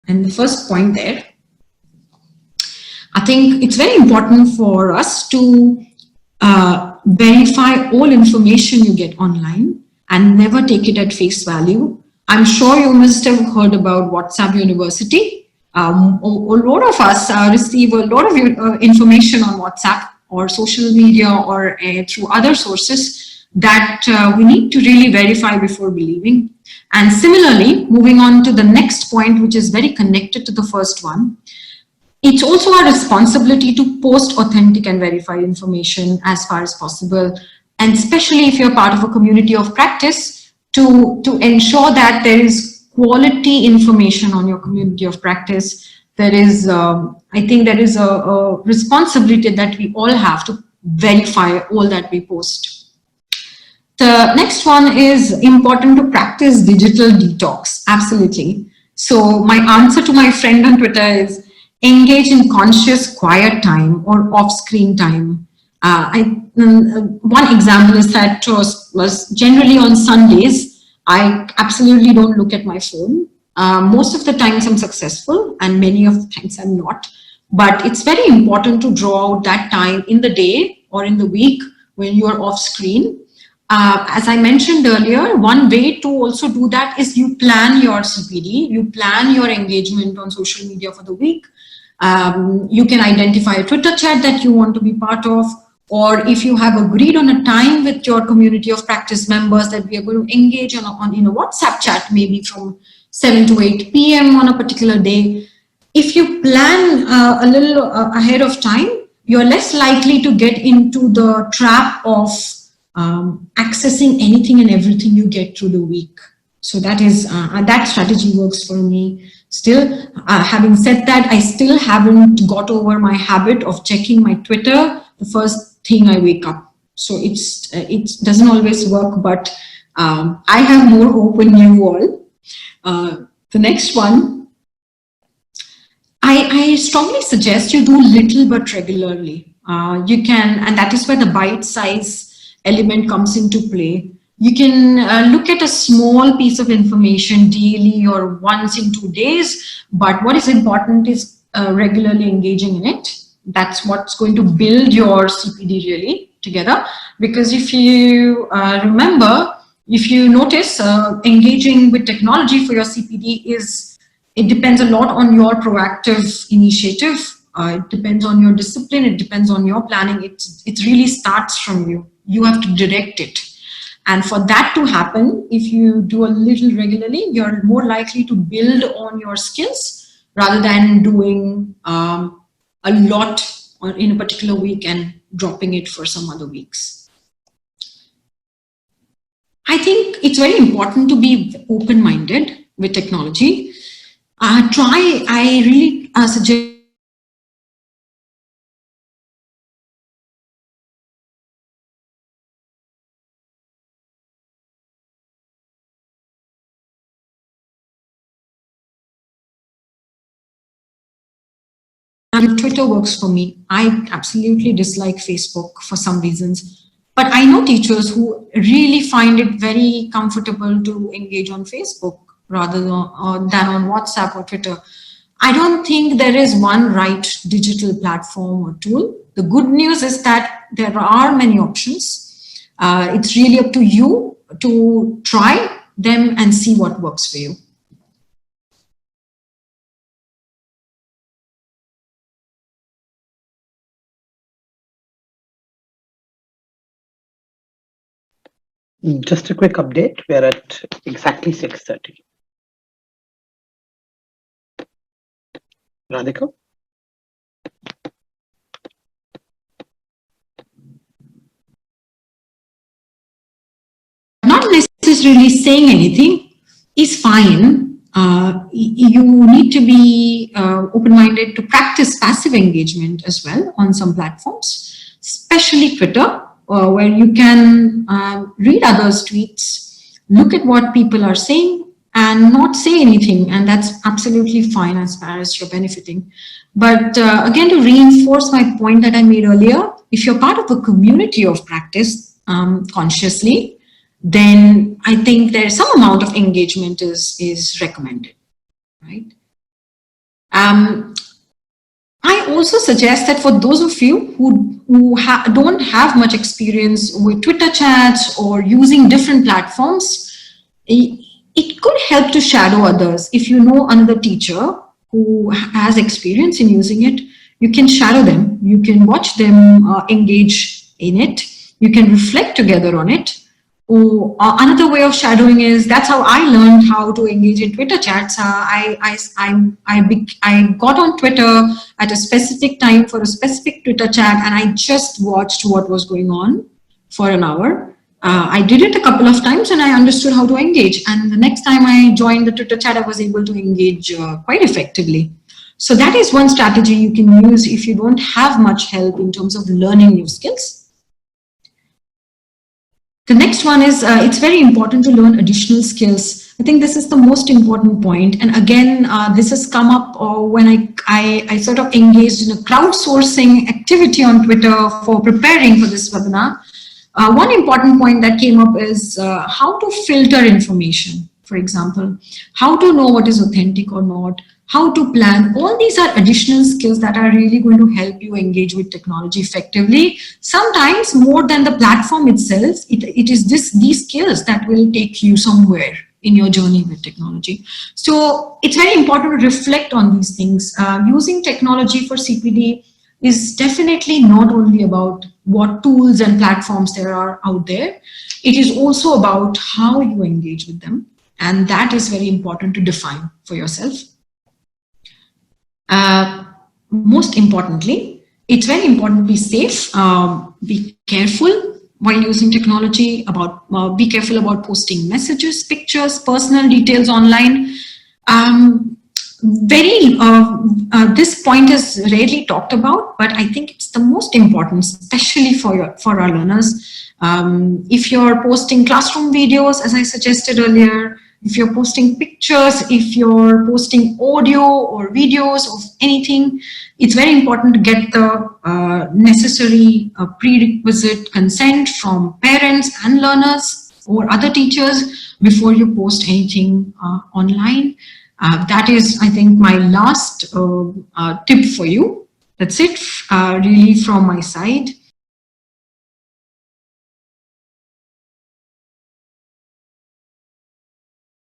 And the first point there, I think it's very important for us to verify all information you get online and never take it at face value. I'm sure you must have heard about WhatsApp University. A lot of us receive a lot of information on WhatsApp or social media or through other sources that we need to really verify before believing. And similarly, moving on to the next point, which is very connected to the first one, it's also our responsibility to post authentic and verified information as far as possible. And especially if you're part of a community of practice, to ensure that there is quality information on your community of practice. There is, I think there is a responsibility that we all have to verify all that we post. The next one is important to practice digital detox. Absolutely. So my answer to my friend on Twitter is, engage in conscious quiet time or off-screen time. One example is that was generally on Sundays, I absolutely don't look at my phone. Most of the times I'm successful and many of the times I'm not. But it's very important to draw out that time in the day or in the week when you're off screen. As I mentioned earlier, one way to also do that is you plan your CPD, you plan your engagement on social media for the week. You can identify a Twitter chat that you want to be part of, or if you have agreed on a time with your community of practice members that we are going to engage in a WhatsApp chat, maybe from 7 to 8 p.m. on a particular day. If you plan a little ahead of time, you're less likely to get into the trap of accessing anything and everything you get through the week. So that is that strategy works for me. Still, having said that, I still haven't got over my habit of checking my Twitter the first thing I wake up. So it doesn't always work, but I have more hope in you all. The next one, I strongly suggest you do little but regularly. You can, and that is where the bite size element comes into play. You can look at a small piece of information daily or once in 2 days, but what is important is regularly engaging in it. That's what's going to build your CPD really together. Because if you remember, if you notice, engaging with technology for your CPD it depends a lot on your proactive initiative. It depends on your discipline. It depends on your planning. It really starts from you. You have to direct it. And for that to happen, if you do a little regularly, you're more likely to build on your skills rather than doing a lot in a particular week and dropping it for some other weeks. I think it's very important to be open-minded with technology. I really suggest Twitter works for me. I absolutely dislike Facebook for some reasons, but I know teachers who really find it very comfortable to engage on Facebook rather than on WhatsApp or Twitter. I don't think there is one right digital platform or tool. The good news is that there are many options. It's really up to you to try them and see what works for you. Just a quick update. We're at exactly 6:30. Radhika? Not necessarily saying anything is fine. You need to be open-minded to practice passive engagement as well on some platforms, especially Twitter, where you can read others' tweets, look at what people are saying and not say anything. And that's absolutely fine as far as you're benefiting. But again, to reinforce my point that I made earlier, if you're part of a community of practice consciously, then I think there's some amount of engagement is recommended, right? I also suggest that for those of you who don't have much experience with Twitter chats or using different platforms, it could help to shadow others. If you know another teacher who has experience in using it, you can shadow them. You can watch them engage in it. You can reflect together on it. Oh, another way of shadowing is that's how I learned how to engage in Twitter chats. I got on Twitter at a specific time for a specific Twitter chat, and I just watched what was going on for an hour. I did it a couple of times, and I understood how to engage. And the next time I joined the Twitter chat, I was able to engage quite effectively. So that is one strategy you can use if you don't have much help in terms of learning new skills. The next one is it's very important to learn additional skills. I think this is the most important point. And again, this has come up when I sort of engaged in a crowdsourcing activity on Twitter for preparing for this webinar. One important point that came up is how to filter information, for example, how to know what is authentic or not, how to plan. All these are additional skills that are really going to help you engage with technology effectively. Sometimes more than the platform itself, it is these skills that will take you somewhere in your journey with technology. So it's very important to reflect on these things. Using technology for CPD is definitely not only about what tools and platforms there are out there. It is also about how you engage with them. And that is very important to define for yourself. Most importantly, it's very important to be safe, be careful while using technology, be careful about posting messages, pictures, personal details online. This point is rarely talked about, but I think it's the most important, especially for our learners. If you're posting classroom videos, as I suggested earlier, if you're posting pictures, if you're posting audio or videos of anything, it's very important to get the necessary prerequisite consent from parents and learners or other teachers before you post anything online. That is, I think, my last tip for you. That's it, really, from my side.